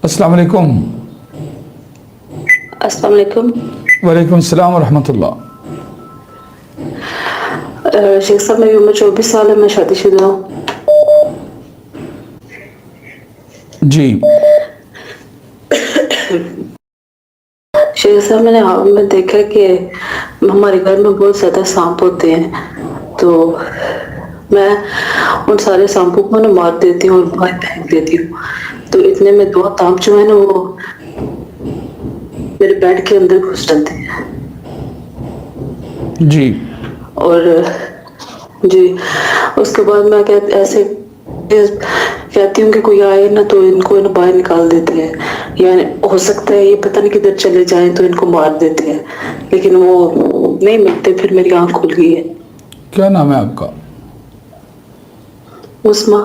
अस्सलाम वालेकुम। अस्सलाम वालेकुम। वालेकुम सलाम व रहमतुल्लाह। शेख साहब मेरी उम्र 24 साल है, मैं शादीशुदा हूँ। जी शेख साहब मैंने देखा कि हमारे घर में बहुत ज़्यादा सांप होते हैं, तो मैं उन सारे सांपों को ना मार देती हूँ और बाहर फेंक देती हूँ। तो इतने में 2 सांप जो है ना वो मेरे बेड के अंदर घुस जाते हैं। जी और जी उसके बाद मैं ऐसे कहती हूँ कि कोई आए ना तो इनको ना बाहर निकाल देती है, यानी हो सकता है ये पता नहीं किधर चले जाएं तो इनको मार देते हैं, लेकिन वो नहीं मिलते। फिर मेरी आंख खुल गई है। क्या नाम है आपका? उस्मा।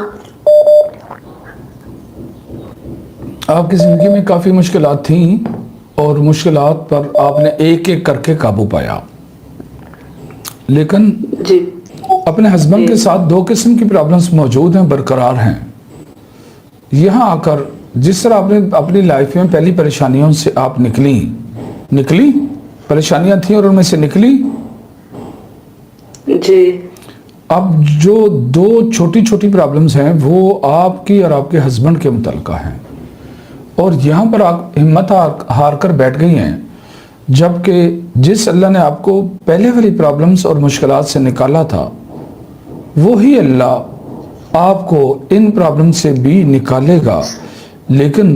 आपकी ज़िंदगी में काफ़ी मुश्किलात थी और मुश्किलात पर आपने एक एक करके काबू पाया, लेकिन जी अपने हस्बैंड के साथ 2 किस्म की प्रॉब्लम्स मौजूद हैं, बरकरार हैं। यहाँ आकर जिस तरह आपने अपनी लाइफ में पहली परेशानियों से आप निकली परेशानियां थी और उनमें से निकली। जी अब जो 2 छोटी छोटी प्रॉब्लम्स हैं वो आपकी और आपके हस्बैंड के मुतल्लिका हैं, और यहाँ पर आप हिम्मत हार कर बैठ गई हैं, जबकि जिस अल्लाह ने आपको पहले वाली प्रॉब्लम्स और मुश्किलात से निकाला था वही अल्लाह आपको इन प्रॉब्लम से भी निकालेगा। लेकिन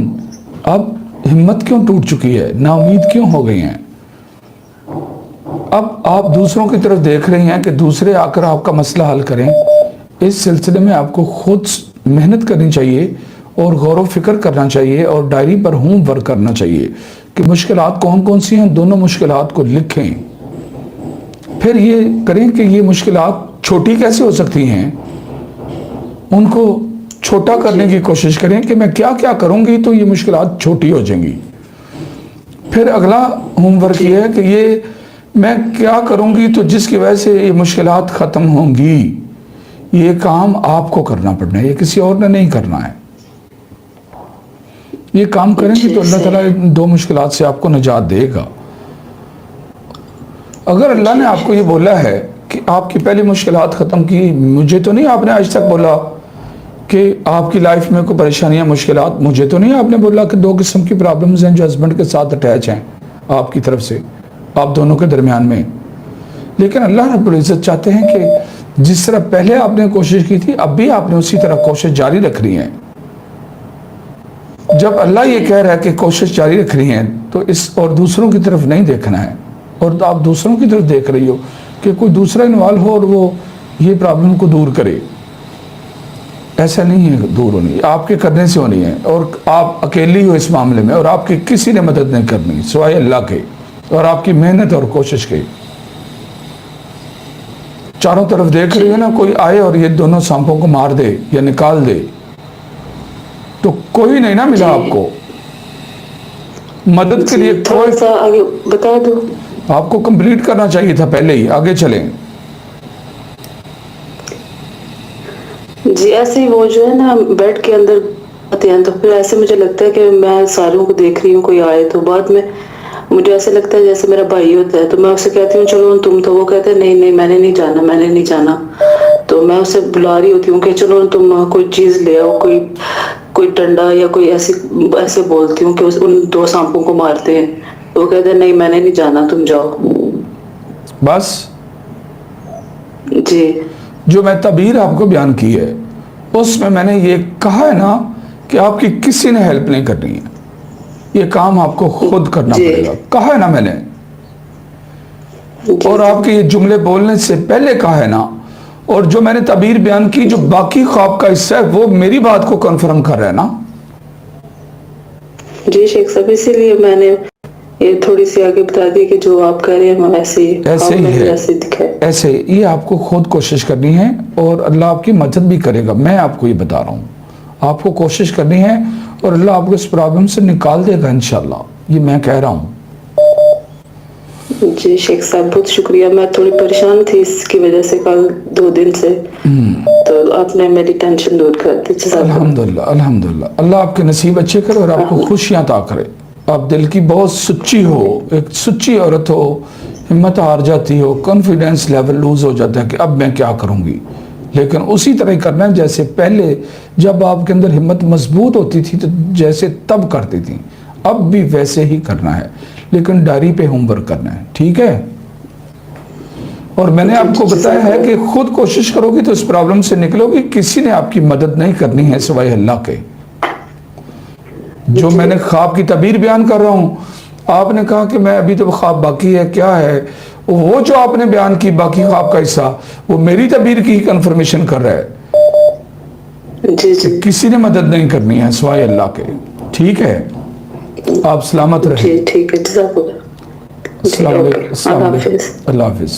अब हिम्मत क्यों टूट चुकी है, नाउमीद क्यों हो गई हैं? अब आप दूसरों की तरफ देख रही हैं कि दूसरे आकर आपका मसला हल करें। इस सिलसिले में आपको खुद मेहनत करनी चाहिए और गौर व फिक्र करना चाहिए और डायरी पर होमवर्क करना चाहिए कि मुश्किलात कौन कौन सी हैं। दोनों मुश्किलात को लिखें, फिर ये करें कि ये मुश्किलात छोटी कैसे हो सकती हैं, उनको छोटा करने की कोशिश करें कि मैं क्या क्या करूंगी तो ये मुश्किलात छोटी हो जाएंगी। फिर अगला होमवर्क ये है कि ये मैं क्या करूंगी तो जिसकी वजह से ये मुश्किलात ख़त्म होंगी। ये काम आपको करना पड़ना है, ये किसी और ने नहीं करना है। ये काम करेंगे तो अल्लाह ताला इन 2 मुश्किलात से आपको निजात देगा। अगर अल्लाह ने आपको ये बोला है कि आपकी पहली मुश्किलात ख़त्म की, मुझे तो नहीं आपने आज तक बोला कि आपकी लाइफ में कोई परेशानियां मुश्किलात, मुझे तो नहीं आपने बोला कि 2 किस्म की प्रॉब्लम्स हैं जो हस्बैंड के साथ अटैच हैं आपकी तरफ से, आप दोनों के दरमियान में। लेकिन अल्लाह रब्बुल इज़्ज़त चाहते हैं कि जिस तरह पहले आपने कोशिश की थी अब भी आपने उसी तरह कोशिश जारी रखनी है। जब अल्लाह ये कह रहा है कि कोशिश जारी रख रही है तो इस और दूसरों की तरफ नहीं देखना है, और आप दूसरों की तरफ देख रही हो कि कोई दूसरा इन्वॉल्व हो और वो ये प्रॉब्लम को दूर करे। ऐसा नहीं है, दूर होनी आपके करने से होनी है, और आप अकेली हो इस मामले में, और आपकी किसी ने मदद नहीं करनी सिवाय अल्लाह के और आपकी मेहनत और कोशिश के। चारों तरफ देख रही है ना, कोई आए और ये दोनों सांपों को मार दे या निकाल दे तो कोई नहीं ना मिला आपको मदद के लिए। थोड़ा सा आगे बता दो। आपको कंप्लीट करना चाहिए था पहले ही, आगे चलें। जी ऐसे ही वो जो है ना बेड के अंदर आते हैं, तो फिर ऐसे मुझे लगता है कि मैं सारों को देख रही हूँ, कोई आए तो बाद में मुझे ऐसे लगता है जैसे मेरा भाई होता है, तो मैं उससे कहती हूँ चलो तुम, तो वो कहते हैं नहीं नहीं मैंने नहीं जाना, मैंने नहीं जाना। तो मैं उसे बुला रही होती हूँ कि चलो तुम कोई चीज़ ले आओ, कोई डंडा या कोई ऐसे बोलती हूँ कि उन 2 सांपों को मारते हैं, तो वो कहते हैं नहीं मैंने नहीं जाना, तुम जाओ। बस जी जो मैं तबीर आपको बयान की है उसमें मैंने ये कहा है ना कि आपकी किसी ने हेल्प नहीं करनी है, ये काम आपको खुद करना पड़ेगा, कहा है ना मैंने। और आपके ये जुमले बोलने से पहले कहा है ना, और जो मैंने तबीर बयान की जो बाकी ख्वाब का हिस्सा है वो मेरी बात को कंफर्म कर रहा है ना। जी शेख साहब, इसीलिए मैंने ये थोड़ी सी आगे बता दी कि जो आप कह रहे हैं ऐसे ही है। ऐसे ये आपको खुद कोशिश करनी है और अल्लाह आपकी मदद भी करेगा। मैं आपको ये बता रहा हूँ, आपको कोशिश करनी है और अल्लाह आपको इस प्रॉब्लम से निकाल देगा इंशाल्लाह, ये मैं कह रहा हूँ। जी शेख साहब बहुत शुक्रिया। मैं थोड़ी परेशान थी इसकी वजह से कल 2 दिन से, तो आपने मेरी टेंशन दूर कर दी। जज़ाकल्लाह। अल्हम्दुलिल्लाह अल्हम्दुलिल्लाह। अल्लाह आपके नसीब अच्छे करे और आपको खुशियां अता करे। आप दिल की बहुत सच्ची हो, एक सच्ची औरत हो, हिम्मत हार जाती हो, कॉन्फिडेंस लेवल लूज हो जाता है कि अब मैं क्या करूंगी, लेकिन उसी तरह ही करना है जैसे पहले जब आपके अंदर हिम्मत मजबूत होती थी तो जैसे तब करती थी, अब भी वैसे ही करना है, लेकिन डायरी पे होमवर्क करना है, ठीक है। और मैंने आपको बताया है कि खुद कोशिश करोगी तो इस प्रॉब्लम से निकलोगी, किसी ने आपकी मदद नहीं करनी है सिवाय अल्लाह के। जो मैंने ख्वाब की तबीर बयान कर रहा हूं, आपने कहा कि मैं अभी तो ख्वाब बाकी है, क्या है वो जो आपने बयान की बाकी ख्वाब का हिस्सा, वो मेरी तबीर की कंफर्मेशन कर रहा है जी जी कि किसी ने मदद नहीं करनी है सिवाय अल्लाह के, ठीक है। आप सलामत रहे। जी ठीक है, जज़ाकल्लाह। जी, अस्सलाम ओके, वालेकुम। अल्लाह हाफिज़। अल्लाह हाफिज़।